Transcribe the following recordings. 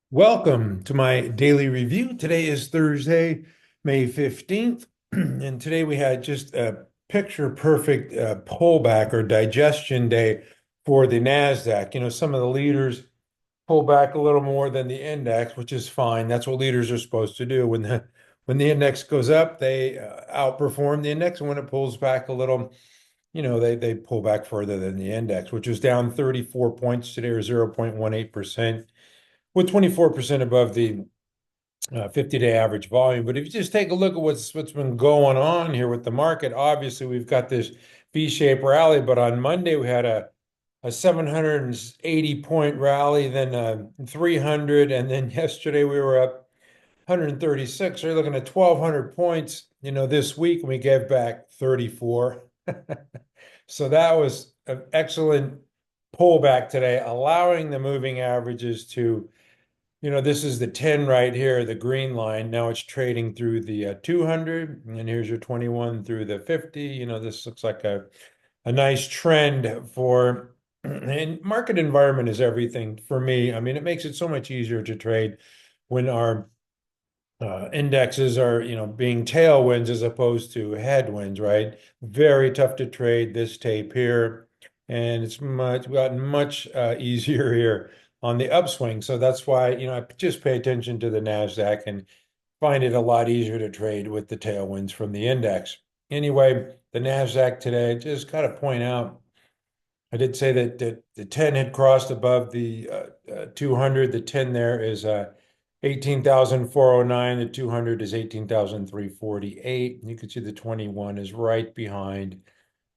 Welcome to my daily review. Today is Thursday, May 15th, and today we had just a picture perfect pullback or digestion day for the Nasdaq. Some of the leaders pull back a little more than the index, which is fine. That's what leaders are supposed to do. When the index goes up, they outperform the index, and when it pulls back a little, they pull back further than the index, which was down 34 points today or 0.18%. With 24% above the 50-day average volume. But if you just take a look at what's been going on here with the market, obviously we've got this V-shaped rally, but on Monday we had a 780 point rally, then 300, and then yesterday we were up 136. So you're looking at 1,200 points, this week, and we gave back 34. So that was an excellent pullback today, allowing the moving averages to this is the 10 right here, the green line. Now it's trading through the 200, and here's your 21 through the 50. This looks like a nice trend for, and market environment is everything for me. I mean, it makes it so much easier to trade when our indexes are, being tailwinds as opposed to headwinds, right? Very tough to trade this tape here, and it's gotten much easier here on the upswing. So that's why, I just pay attention to the Nasdaq and find it a lot easier to trade with the tailwinds from the index. Anyway, the Nasdaq today, just got to point out, I did say that the 10 had crossed above the 200. The 10 there is 18,409. The 200 is 18,348. You can see the 21 is right behind.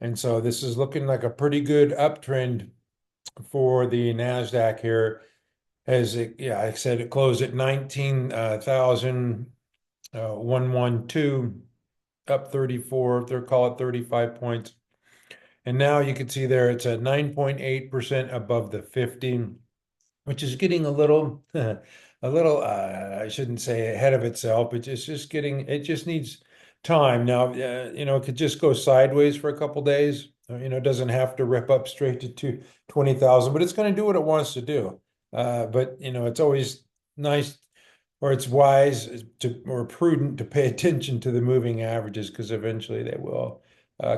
And so this is looking like a pretty good uptrend for the Nasdaq here. As it, yeah, I said it closed at 19,112, up 34, they'll call it 35 points. And now you can see there it's at 9.8% above the 50, which is getting a little, I shouldn't say ahead of itself. It just needs time. Now, it could just go sideways for a couple days. It doesn't have to rip up straight to 20,000, but it's going to do what it wants to do. But it's always nice, or it's wise or prudent to pay attention to the moving averages, because eventually they will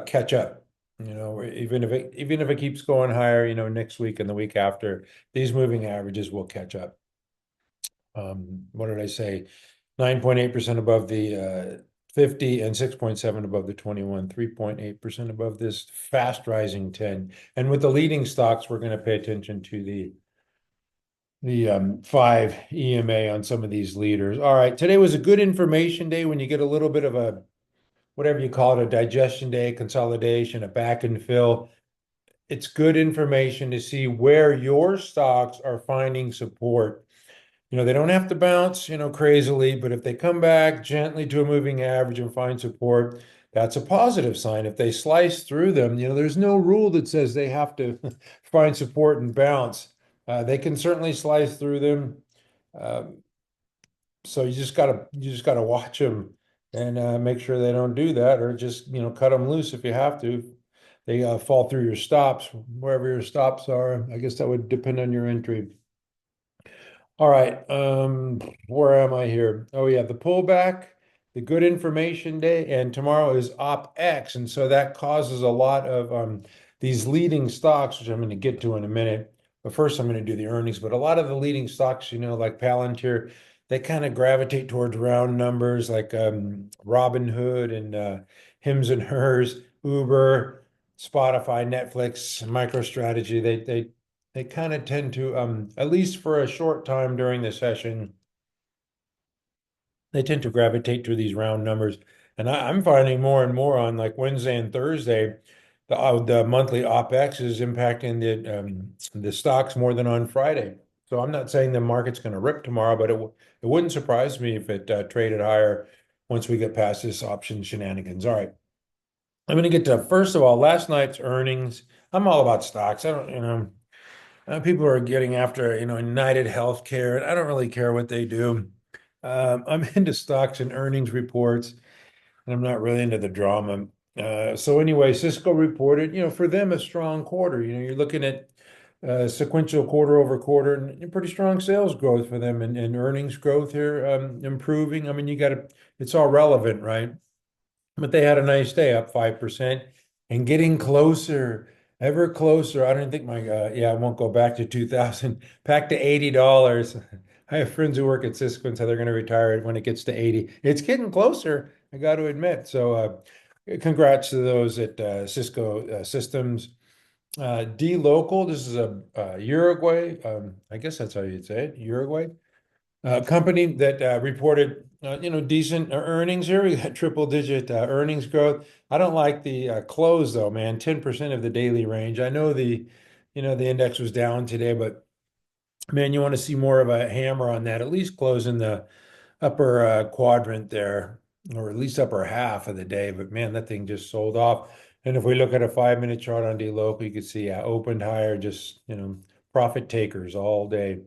catch up. Even if it keeps going higher, next week and the week after, these moving averages will catch up. What did I say? 9.8% above the 50 and 6.7 above the 21, 3.8% above this fast rising 10. And with the leading stocks, we're going to pay attention to the 5 EMA on some of these leaders. All right, today was a good information day when you get a little bit of a, whatever you call it, a digestion day, consolidation, a back and fill. It's good information to see where your stocks are finding support. They don't have to bounce, crazily, but if they come back gently to a moving average and find support, that's a positive sign. If they slice through them, there's no rule that says they have to find support and bounce. They can certainly slice through them. So you just gotta watch them and make sure they don't do that, or just cut them loose if you have to. They fall through your stops, wherever your stops are. I guess that would depend on your entry. All right, where am I here? Oh yeah, the pullback, the good information day, and tomorrow is OpX, and so that causes a lot of these leading stocks, which I'm going to get to in a minute. But first, I'm going to do the earnings. But a lot of the leading stocks, like Palantir, they kind of gravitate towards round numbers, like Robinhood and Hims and Hers, Uber, Spotify, Netflix, MicroStrategy. They kind of tend to, at least for a short time during the session, they tend to gravitate to these round numbers. And I'm finding more and more on like Wednesday and Thursday, the monthly OpEx is impacting the stocks more than on Friday. So I'm not saying the market's going to rip tomorrow, but it wouldn't surprise me if it traded higher once we get past this option shenanigans. All right. I'm going to get to, first of all, last night's earnings. I'm all about stocks. I don't, people are getting after, United Healthcare, and I don't really care what they do. I'm into stocks and earnings reports, and I'm not really into the drama. So anyway, Cisco reported, for them a strong quarter. You're looking at sequential quarter over quarter and pretty strong sales growth for them and earnings growth here improving. I mean, it's all relevant, right? But they had a nice day, up 5% and getting closer, ever closer. I don't think yeah, I won't go back to 2000, back to $80. I have friends who work at Cisco and so they're going to retire it when it gets to 80. It's getting closer, I got to admit. So, congrats to those at Cisco Systems. D-Local, this is a Uruguay, I guess that's how you'd say it, Uruguay company that reported decent earnings here. We got triple digit earnings growth. I don't like the close though, man. 10% of the daily range. I know the index was down today, but man, you want to see more of a hammer on that. At least close in the upper quadrant there, or at least upper half of the day. But man, that thing just sold off. And if we look at a 5-minute chart on D-Local, you can see opened higher, just profit takers all day.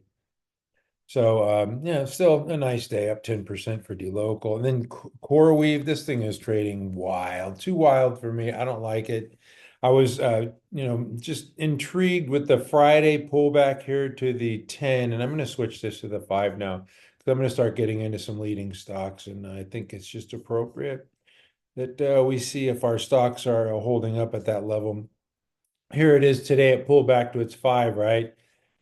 So yeah, still a nice day, up 10% for D-Local. And then CoreWeave, this thing is trading wild, too wild for me. I don't like it. I was just intrigued with the Friday pullback here to the 10, and I'm going to switch this to the 5 now because I'm going to start getting into some leading stocks, and I think it's just appropriate that we see if our stocks are holding up at that level. Here it is today. It pulled back to its 5, right?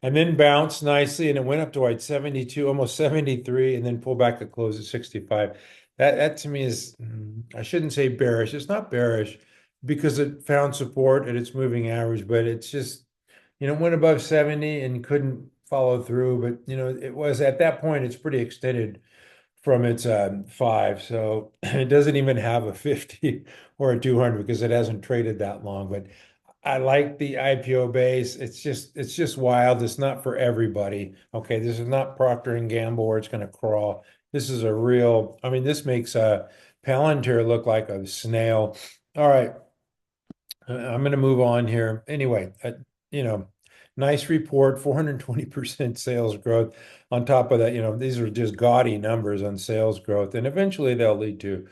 And then bounced nicely, and it went up to like 72, almost 73, and then pulled back to close at 65. That to me is, I shouldn't say bearish. It's not bearish because it found support at its moving average, but it's just, went above 70 and couldn't follow through. But, it was at that point, it's pretty extended from its 5. So it doesn't even have a 50 or a 200 because it hasn't traded that long. But I like the IPO base. It's just wild. It's not for everybody. Okay, this is not Procter and Gamble where it's going to crawl. This is a real, I mean, this makes a Palantir look like a snail. All right, I'm going to move on here. Anyway, nice report, 420% sales growth. On top of that, these are just gaudy numbers on sales growth, and eventually they'll lead to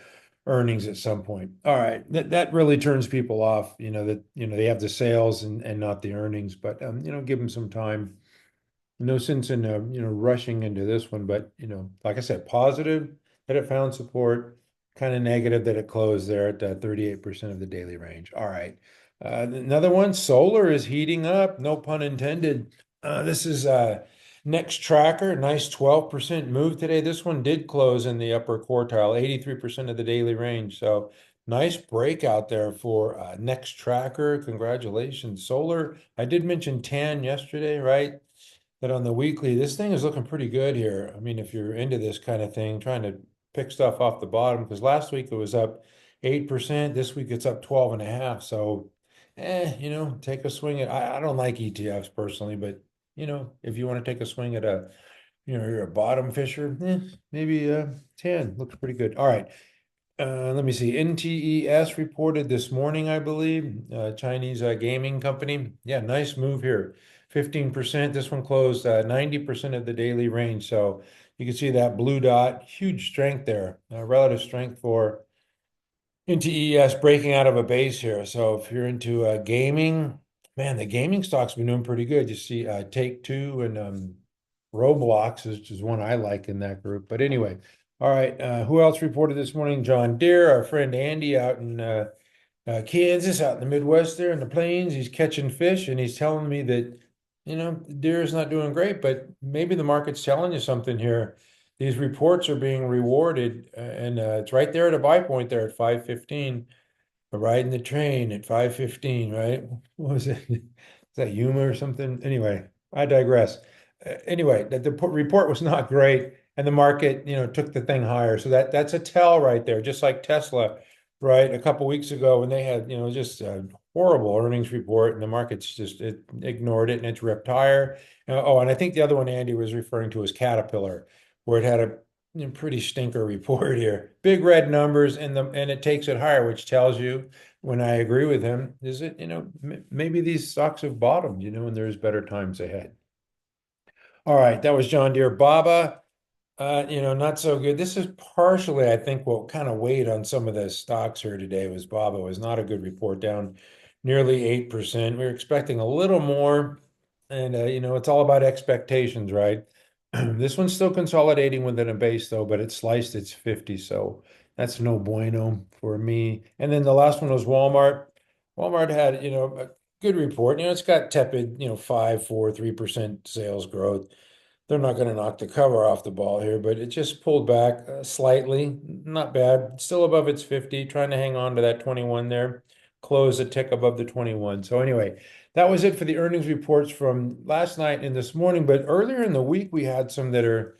earnings at some point. All right, that really turns people off, that they have the sales and not the earnings, but give them some time. No sense in rushing into this one, but like I said, positive that it found support, kind of negative that it closed there at 38% of the daily range. All right. Another one, solar is heating up, no pun intended. This is Next Tracker, nice 12% move today. This one did close in the upper quartile, 83% of the daily range. So nice breakout there for Next Tracker. Congratulations. Solar, I did mention TAN yesterday, right? That on the weekly, this thing is looking pretty good here. I mean, if you're into this kind of thing, trying to pick stuff off the bottom, because last week it was up 8%. This week it's up 12.5. So, take a swing at, I don't like ETFs personally, but if you want to take a swing at you're a bottom fisher, maybe 10 looks pretty good. All right. Let me see. NTES reported this morning, I believe, Chinese gaming company. Yeah, nice move here. 15%. This one closed 90% of the daily range. So you can see that blue dot, huge strength there, relative strength for NTES breaking out of a base here. So if you're into gaming, man, the gaming stock's been doing pretty good. You see Take-Two and Roblox is one I like in that group. But anyway, all right. Who else reported this morning? John Deere, our friend Andy out in Kansas, out in the Midwest there in the plains. He's catching fish and he's telling me that, Deere is not doing great, but maybe the market's telling you something here. These reports are being rewarded, and it's right there at a buy point there at 515. Riding the train at 515, right? What was it? Is that Yuma or something? Anyway, I digress. Anyway, the report was not great, and the market, took the thing higher. So that's a tell right there, just like Tesla, right? A couple weeks ago when they had, just a horrible earnings report, and the market's just ignored it and it's ripped higher. Oh, and I think the other one Andy was referring to was Caterpillar, where it had a pretty stinker report here. Big red numbers and it takes it higher, which tells you, when I agree with him, is it, maybe these stocks have bottomed, and there's better times ahead. All right, that was John Deere. Baba, not so good. This is partially, I think, what kind of weighed on some of the stocks here today was Baba was not a good report, down nearly 8%. We were expecting a little more. And it's all about expectations, right? This one's still consolidating within a base though, but it sliced its 50, so that's no bueno for me. And then the last one was Walmart. Walmart had, a good report. It's got tepid, 5, 4, 3% sales growth. They're not going to knock the cover off the ball here, but it just pulled back slightly. Not bad. Still above its 50, trying to hang on to that 21 there. Close a tick above the 21. So anyway, that was it for the earnings reports from last night and this morning. But earlier in the week, we had some that are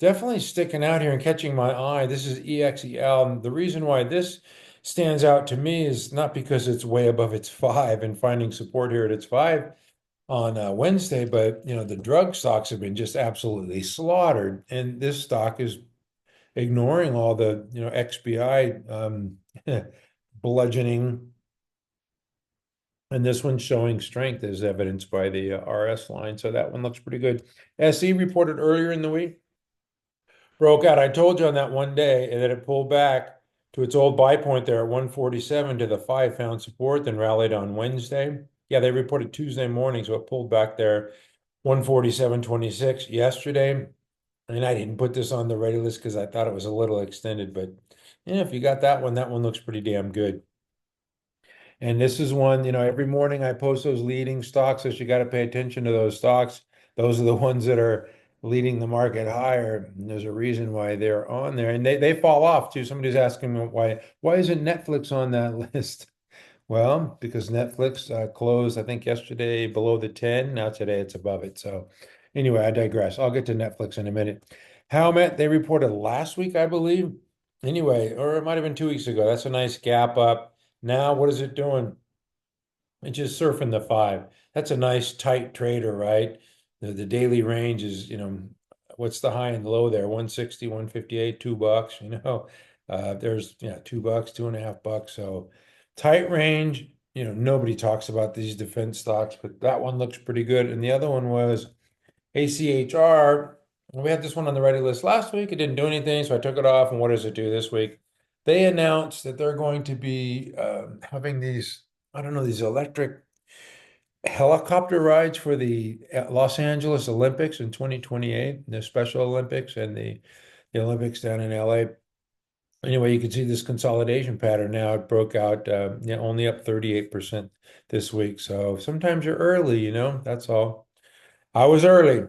definitely sticking out here and catching my eye. This is EXEL. And the reason why this stands out to me is not because it's way above its 5 and finding support here at its 5 on Wednesday, but the drug stocks have been just absolutely slaughtered, and this stock is ignoring all the XBI bludgeoning, and this one's showing strength as evidenced by the RS line. So that one looks pretty good. SE reported earlier in the week, broke out. I told you on that one day that it pulled back to its old buy point there at 147 to the 5, found support, then rallied on Wednesday. Yeah, they reported Tuesday morning, so it pulled back there 147.26 yesterday. And I didn't put this on the ready list because I thought it was a little extended, but yeah, if you got that one looks pretty damn good. And this is one, every morning I post those leading stocks, so you got to pay attention to those stocks. Those are the ones that are leading the market higher. And there's a reason why they're on there. And they fall off too. Somebody's asking me why isn't Netflix on that list? Well, because Netflix closed, I think, yesterday below the 10. Now today it's above it. So anyway, I digress. I'll get to Netflix in a minute. Howmet, they reported last week, I believe. Anyway, or it might have been 2 weeks ago. That's a nice gap up. Now, what is it doing? It's just surfing the 5. That's a nice tight trader, right? The daily range is, what's the high and low there? 160, 158, $2, there's, $2, $2.50. So tight range, nobody talks about these defense stocks, but that one looks pretty good. And the other one was ACHR. We had this one on the ready list last week. It didn't do anything, so I took it off. And what does it do this week? They announced that they're going to be having these, I don't know, these electric helicopter rides for the Los Angeles Olympics in 2028, the Special Olympics and the Olympics down in LA. Anyway, you can see this consolidation pattern now. It broke out only up 38% this week. So sometimes you're early, that's all. I was early.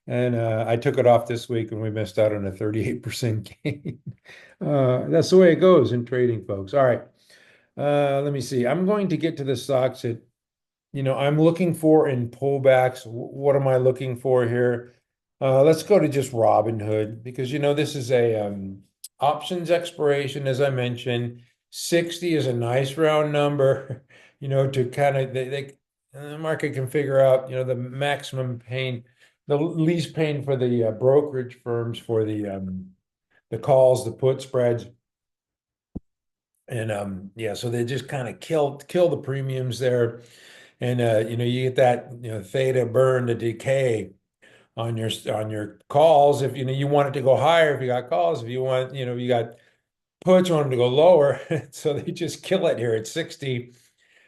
And I took it off this week and we missed out on a 38% gain. That's the way it goes in trading, folks. All right. Let me see. I'm going to get to the stocks that I'm looking for in pullbacks. What am I looking for here? Let's go to just Robinhood because this is a options expiration, as I mentioned. 60 is a nice round number, to kind of the market can figure out, the maximum pain, the least pain for the brokerage firms for the calls, the put spreads. And yeah, so they just kind of kill the premiums there. And you get that theta burn to decay on your calls. If you want it to go higher, if you got calls, if you want, you got puts, you want them to go lower. So they just kill it here at 60,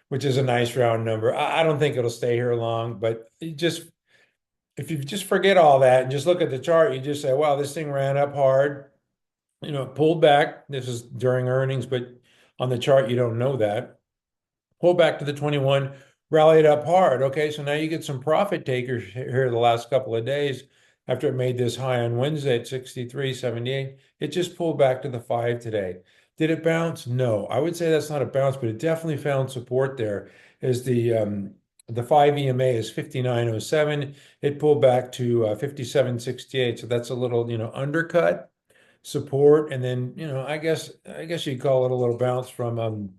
which is a nice round number. I don't think it'll stay here long, but if you just forget all that and just look at the chart, you just say, wow, this thing ran up hard, pulled back. This is during earnings, but on the chart, you don't know that. Pull back to the 21, rallied up hard. Okay, so now you get some profit takers here the last couple of days after it made this high on Wednesday at 63.78. It just pulled back to the 5 today. Did it bounce? No. I would say that's not a bounce, but it definitely found support there as the 5 EMA is 59.07. It pulled back to 57.68. So that's a little, undercut support. And then, I guess you'd call it a little bounce from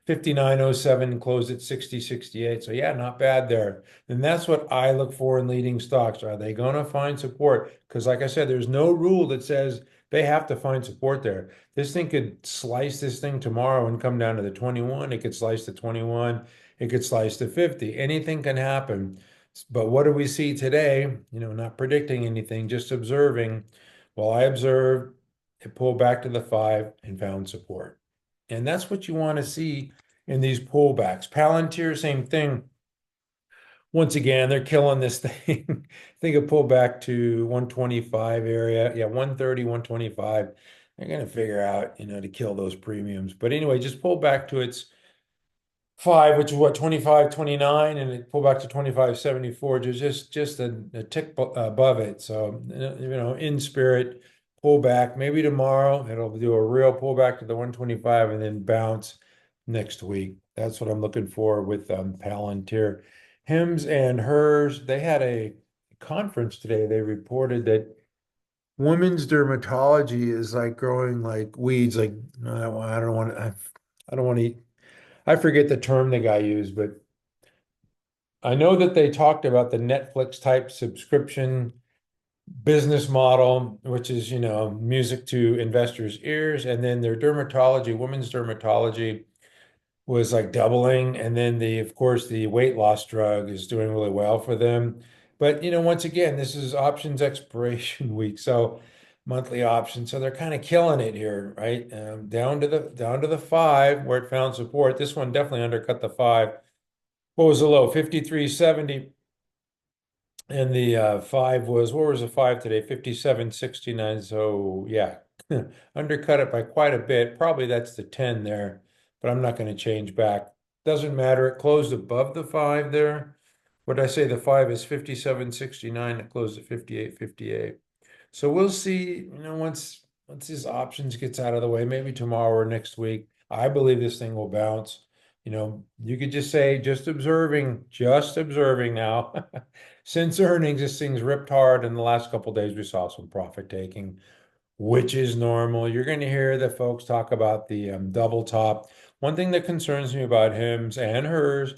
59.07, closed at 60.68. So yeah, not bad there. And that's what I look for in leading stocks. Are they going to find support? Because like I said, there's no rule that says they have to find support there. This thing could slice this thing tomorrow and come down to the 21. It could slice to 21. It could slice to 50. Anything can happen. But what do we see today? Not predicting anything, just observing. Well, I observed it pulled back to the 5 and found support. And that's what you want to see in these pullbacks. Palantir, same thing. once again, they're killing this thing. I think it pulled back to 125 area. Yeah, 130, 125. They're going to figure out, to kill those premiums. But anyway, just pull back to its five, which is what, 25, 29, and it pulled back to 25.74, just a tick above it. So, in spirit, pull back. Maybe tomorrow it'll do a real pullback to the 125 and then bounce next week. That's what I'm looking for with Palantir. Hims and hers, they had a conference today. They reported that women's dermatology is like growing like weeds. Like I don't want to. I don't want to. I forget the term the guy used, but I know that they talked about the Netflix type subscription business model, which is, music to investors' ears. And then their dermatology, women's dermatology was like doubling. And then of course, the weight loss drug is doing really well for them. But, once again, this is options expiration week. So monthly options. So they're kind of killing it here, right? Down to the five where it found support. This one definitely undercut the five. What was the low? 53.70. And the five was, what was the five today? 57.69. So yeah, undercut it by quite a bit. Probably that's the 10 there, but I'm not going to change back. Doesn't matter. It closed above the five there. What did I say? The five is 57.69. It closed at 58.58. So we'll see, once these options gets out of the way, maybe tomorrow or next week. I believe this thing will bounce. You could just say just observing now. Since earnings, this thing's ripped hard. In the last couple of days, we saw some profit taking, which is normal. You're going to hear the folks talk about the double top. One thing that concerns me about Hims and hers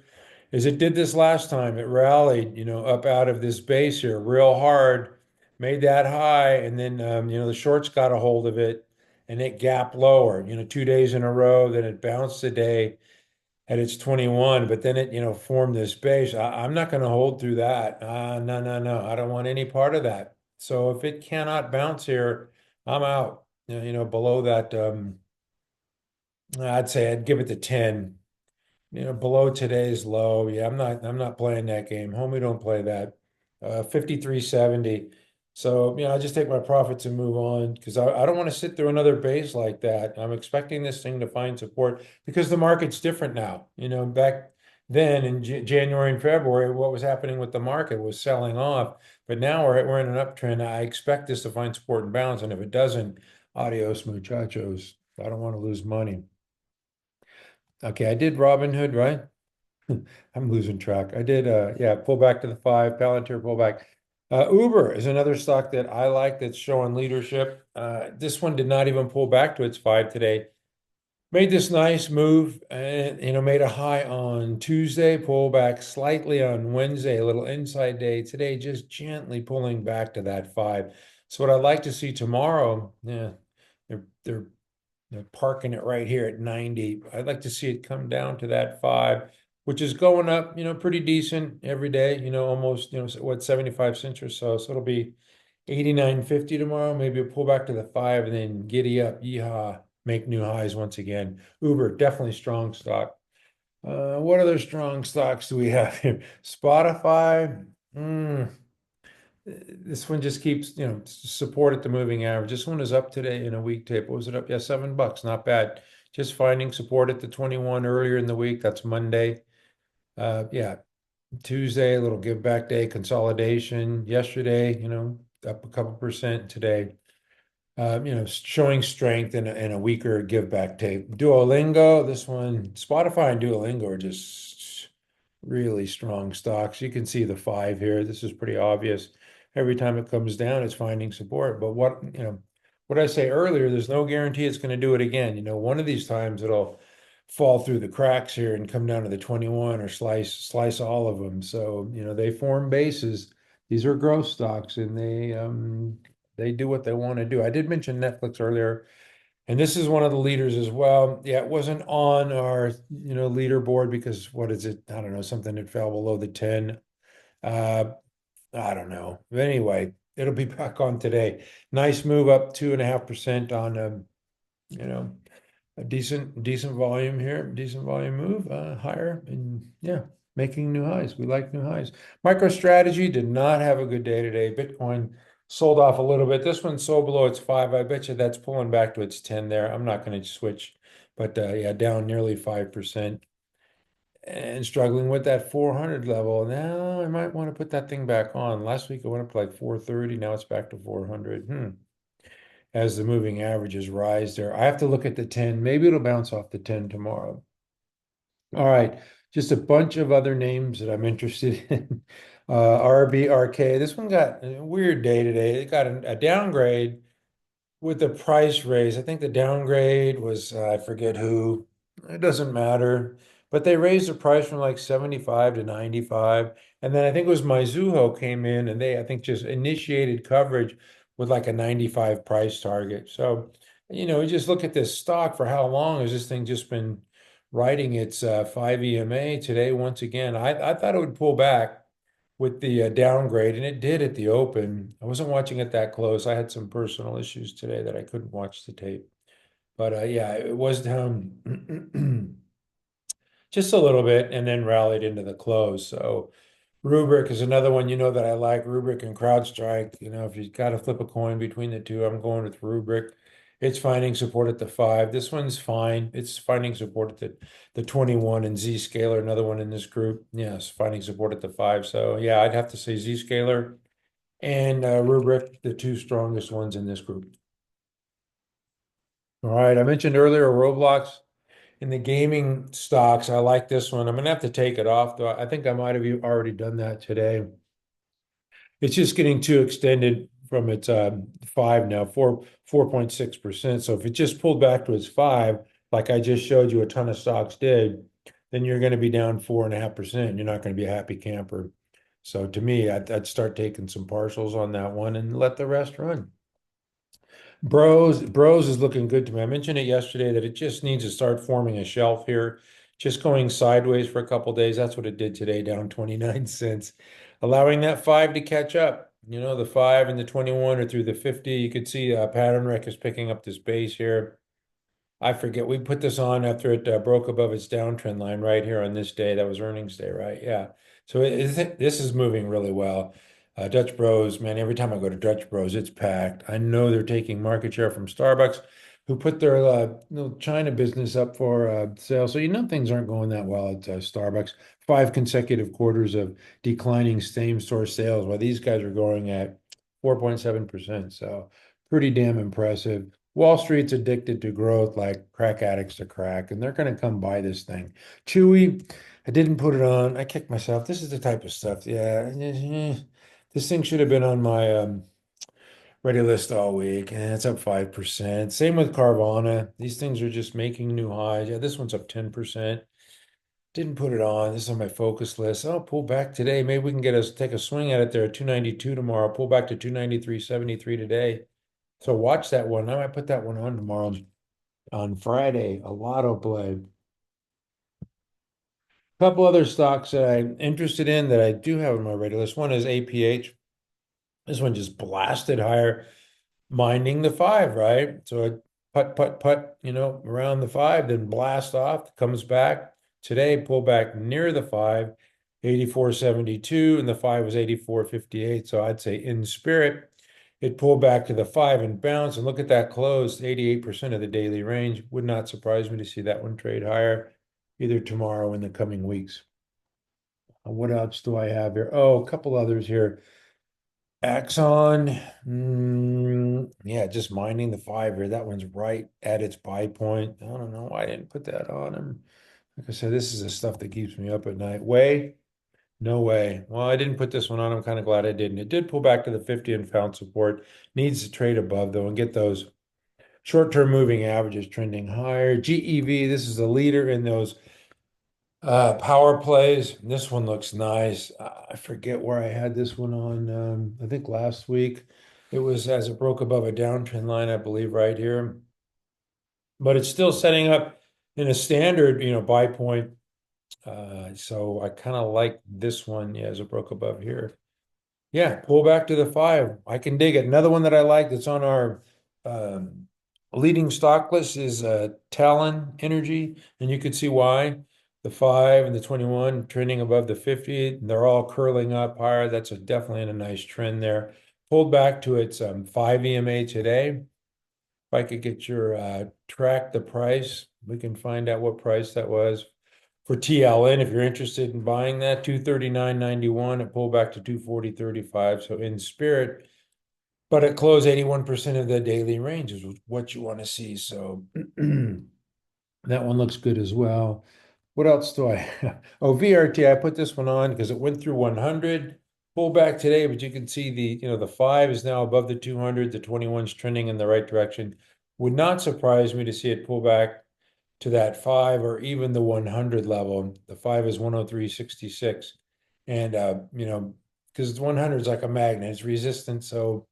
is it did this last time. It rallied, up out of this base here real hard, made that high, and then, the shorts got a hold of it and it gapped lower, 2 days in a row. Then it bounced today at its 21, but then it, formed this base. I'm not going to hold through that. No, no, no. I don't want any part of that. So if it cannot bounce here, I'm out. Below that, I'd say I'd give it the 10. Below today's low. Yeah, I'm not playing that game. Homie, don't play that. 53.70. So, I just take my profits and move on because I don't want to sit through another base like that. I'm expecting this thing to find support because the market's different now. Back then in January and February, what was happening with the market was selling off. But now we're in an uptrend. I expect this to find support and balance. And if it doesn't, adios, muchachos. I don't want to lose money. Okay, I did Robinhood, right? I'm losing track. I did, yeah, pull back to the five, Palantir pull back. Uber is another stock that I like that's showing leadership. This one did not even pull back to its five today. Made this nice move and, made a high on Tuesday, pull back slightly on Wednesday, a little inside day. Today, just gently pulling back to that five. So what I'd like to see tomorrow, yeah, they're parking it right here at 90. I'd like to see it come down to that five, which is going up, pretty decent every day, almost, what, 75 cents or so. So it'll be 89.50 tomorrow. Maybe a pull back to the five and then giddy up, yeehaw, make new highs once again. Uber, definitely strong stock. What other strong stocks do we have here? Spotify. This one just keeps, support at the moving average. This one is up today in a week tape. What was it up? Yeah, $7. Not bad. Just finding support at the 21 earlier in the week. That's Monday. Yeah, Tuesday, a little give back day, consolidation. Yesterday, up a couple percent today. Showing strength in a weaker give back tape. Duolingo, this one, Spotify and Duolingo are just really strong stocks. You can see the five here. This is pretty obvious. Every time it comes down, it's finding support. But what I say earlier, there's no guarantee it's going to do it again. One of these times it'll fall through the cracks here and come down to the 21 or slice all of them. So, they form bases. These are growth stocks and they do what they want to do. I did mention Netflix earlier, and this is one of the leaders as well. Yeah, it wasn't on our, leaderboard because what is it? I don't know, something that fell below the 10. Uh, I don't know. But anyway, it'll be back on today. Nice move up 2.5% on, a decent volume here, decent volume move, higher. And yeah, making new highs. We like new highs. MicroStrategy did not have a good day today. Bitcoin sold off a little bit. This one sold below its 5. I bet you that's pulling back to its 10 there. I'm not going to switch, but yeah, down nearly 5% and struggling with that 400 level. Now I might want to put that thing back on. Last week it went up to like 430. Now it's back to 400. As the moving averages rise there. I have to look at the 10. Maybe it'll bounce off the 10 tomorrow. All right. Just a bunch of other names that I'm interested in. RBRK. This one got a weird day today. It got a downgrade with the price raise. I think the downgrade was, I forget who. It doesn't matter. But they raised the price from like 75 to 95. And then I think it was Mizuho came in and they, I think, just initiated coverage with like a 95 price target. So, you just look at this stock for how long has this thing just been riding its 5 EMA today once again. I thought it would pull back with the downgrade, and it did at the open. I wasn't watching it that close. I had some personal issues today that I couldn't watch the tape. But yeah, it was down just a little bit and then rallied into the close. So Rubrik is another one that I like. Rubrik and CrowdStrike. If you've got to flip a coin between the two, I'm going with Rubrik. It's finding support at the 5. This one's fine. It's finding support at the 21 and Zscaler, another one in this group. Yes, finding support at the 5. So yeah, I'd have to say Zscaler and Rubrik, the two strongest ones in this group. All right, I mentioned earlier Roblox. In the gaming stocks, I like this one. I'm gonna have to take it off though. I think I might have already done that today. It's just getting too extended from its 5 now, 4.6%. So if it just pulled back to its 5, like I just showed you a ton of stocks did, then you're going to be down 4.5%. You're not going to be a happy camper. So to me, I'd start taking some partials on that one and let the rest run. Bros is looking good to me. I mentioned it yesterday that it just needs to start forming a shelf here, just going sideways for a couple days. That's what it did today, down 29 cents, allowing that 5 to catch up. The 5 and the 21 or through the 50. You could see pattern rec is picking up this base here. I forget. We put this on after it broke above its downtrend line right here on this day. That was earnings day, right? Yeah. So this is moving really well. Dutch Bros, man, every time I go to Dutch Bros, it's packed. I know they're taking market share from Starbucks, who put their China business up for sale. So things aren't going that well at Starbucks. 5 consecutive quarters of declining same-store sales, while these guys are going at 4.7%. So pretty damn impressive. Wall Street's addicted to growth like crack addicts to crack, and they're going to come buy this thing. Chewy, I didn't put it on. I kicked myself. This is the type of stuff. Yeah, this thing should have been on my ready list all week, and it's up 5%. Same with Carvana. These things are just making new highs. Yeah, this one's up 10%. Didn't put it on. This is on my focus list. I'll pull back today. Maybe we can take a swing at it there at 292 tomorrow. Pull back to 293.73 today. So watch that one. I might put that one on tomorrow on Friday. A lotto play. A couple other stocks that I'm interested in that I do have on my radar list. One is APH. This one just blasted higher, minding the 5, right? So it put, around the 5, then blast off, comes back. Today, pull back near the 5, 84.72, and the 5 was 84.58. So I'd say in spirit, it pulled back to the 5 and bounced. And look at that close, 88% of the daily range. Would not surprise me to see that one trade higher either tomorrow or in the coming weeks. What else do I have here? Oh, a couple others here. AXON, yeah, just minding the 5 here. That one's right at its buy point. I don't know why I didn't put that on him. Like I said, this is the stuff that keeps me up at night. Way? No way. Well, I didn't put this one on. I'm kind of glad I didn't. It did pull back to the 50 and found support. Needs to trade above, though, and get those short-term moving averages trending higher. GEV, this is the leader in those power plays. This one looks nice. I forget where I had this one on. I think last week it was as it broke above a downtrend line, I believe, right here. But it's still setting up in a standard, buy point. So I kind of like this one, yeah, as it broke above here. Yeah, pull back to the 5. I can dig it. Another one that I like that's on our leading stock list is Talon Energy, and you could see why. the 5 and the 21 trending above the 50. They're all curling up higher. That's definitely a nice trend there. Pulled back to its 5 EMA today. If I could get your track the price, we can find out what price that was for TLN. If you're interested in buying that, 239.91. It pulled back to 240.35. So in spirit, but it closed 81% of the daily range is what you want to see. So that one looks good as well. What else do I have? Oh, VRT, I put this one on because it went through 100, pull back today, but you can see the 5 is now above the 200, the 21's trending in the right direction. Would not surprise me to see it pull back to that 5 or even the 100 level. The 5 is 103.66. And, because 100 is like a magnet, it's resistant. So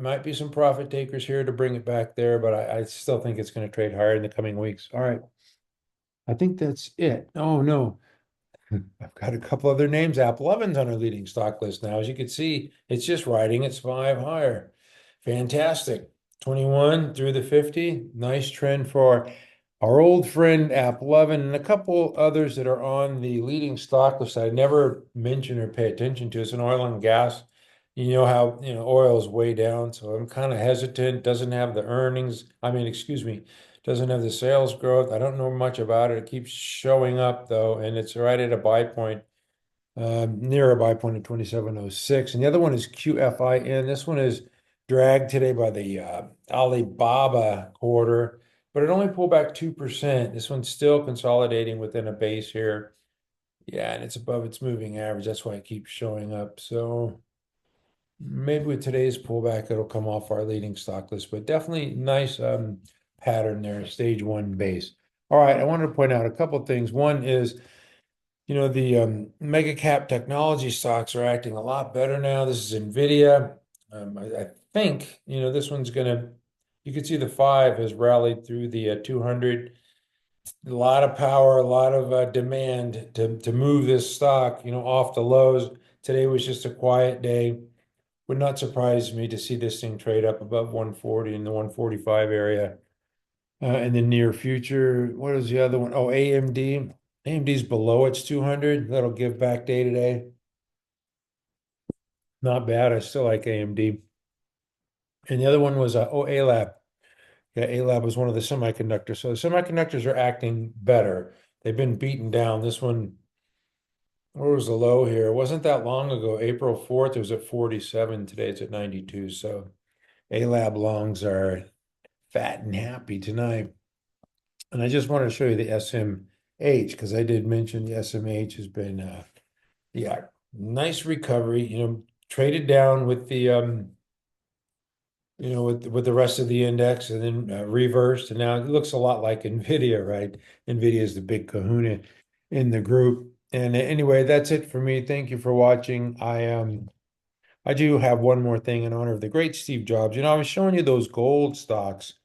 might be some profit takers here to bring it back there, but I still think it's going to trade higher in the coming weeks. All right. I think that's it. Oh, no. I've got a couple other names. Apple Oven's on our leading stock list now. As you can see, it's just riding its 5 higher. Fantastic. 21 through the 50. Nice trend for our old friend Apple Oven and a couple others that are on the leading stock list I never mention or pay attention to. It's an oil and gas. You know how, oil is way down, so I'm kind of hesitant. Doesn't have the earnings. I mean, excuse me, doesn't have the sales growth. I don't know much about it. It keeps showing up though, and it's right at a buy point, near a buy point of 27.06. And the other one is QFIN. This one is dragged today by the Alibaba quarter, but it only pulled back 2%. This one's still consolidating within a base here. Yeah, and it's above its moving average. That's why it keeps showing up. So maybe with today's pullback, it'll come off our leading stock list, but definitely nice pattern there, stage 1 base. All right, I wanted to point out a couple of things. One is, the mega cap technology stocks are acting a lot better now. This is NVDA. I think, this one's you can see the 5 has rallied through the 200. A lot of power, a lot of demand to move this stock, off the lows. Today was just a quiet day. Would not surprise me to see this thing trade up above 140 in the 145 area in the near future. What is the other one? Oh, AMD. AMD's below its 200. That'll give back day today. Not bad. I still like AMD. And the other one was ALAB. Yeah, ALAB was one of the semiconductors. So the semiconductors are acting better. They've been beaten down. This one, where was the low here? It wasn't that long ago. April 4th, it was at 47. Today it's at 92. So ALAB longs are fat and happy tonight. And I just wanted to show you the SMH because I did mention the SMH has been, yeah, nice recovery. Traded down with the, with the rest of the index and then reversed. And now it looks a lot like NVIDIA, right? NVIDIA is the big kahuna in the group. And anyway, that's it for me. Thank you for watching. I do have one more thing in honor of the great Steve Jobs. I was showing you those gold stocks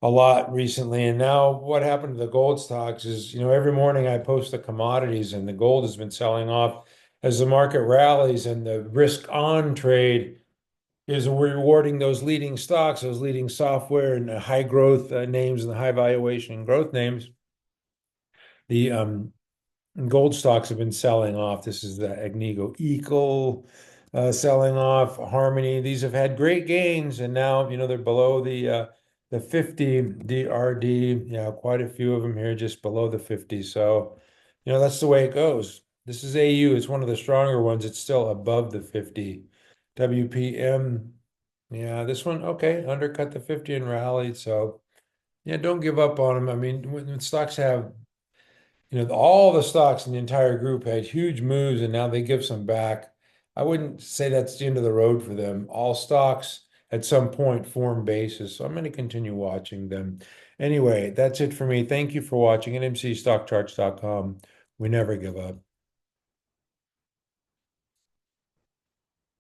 a lot recently, and now what happened to the gold stocks is, every morning I post the commodities and the gold has been selling off as the market rallies and the risk on trade is rewarding those leading stocks, those leading software and high growth names and the high valuation growth names. The gold stocks have been selling off. This is the Agnico Eagle selling off, Harmony. These have had great gains, and now they're below the 50 DRD. Yeah, quite a few of them here just below the 50. So that's the way it goes. This is AU. It's one of the stronger ones. It's still above the 50. WPM. Yeah, this one, okay, undercut the 50 and rallied. So yeah, don't give up on them. I mean, when stocks have all the stocks in the entire group had huge moves and now they give some back. I wouldn't say that's the end of the road for them. All stocks at some point form bases. So I'm going to continue watching them. Anyway, that's it for me. Thank you for watching at mcstockcharts.com. We never give up.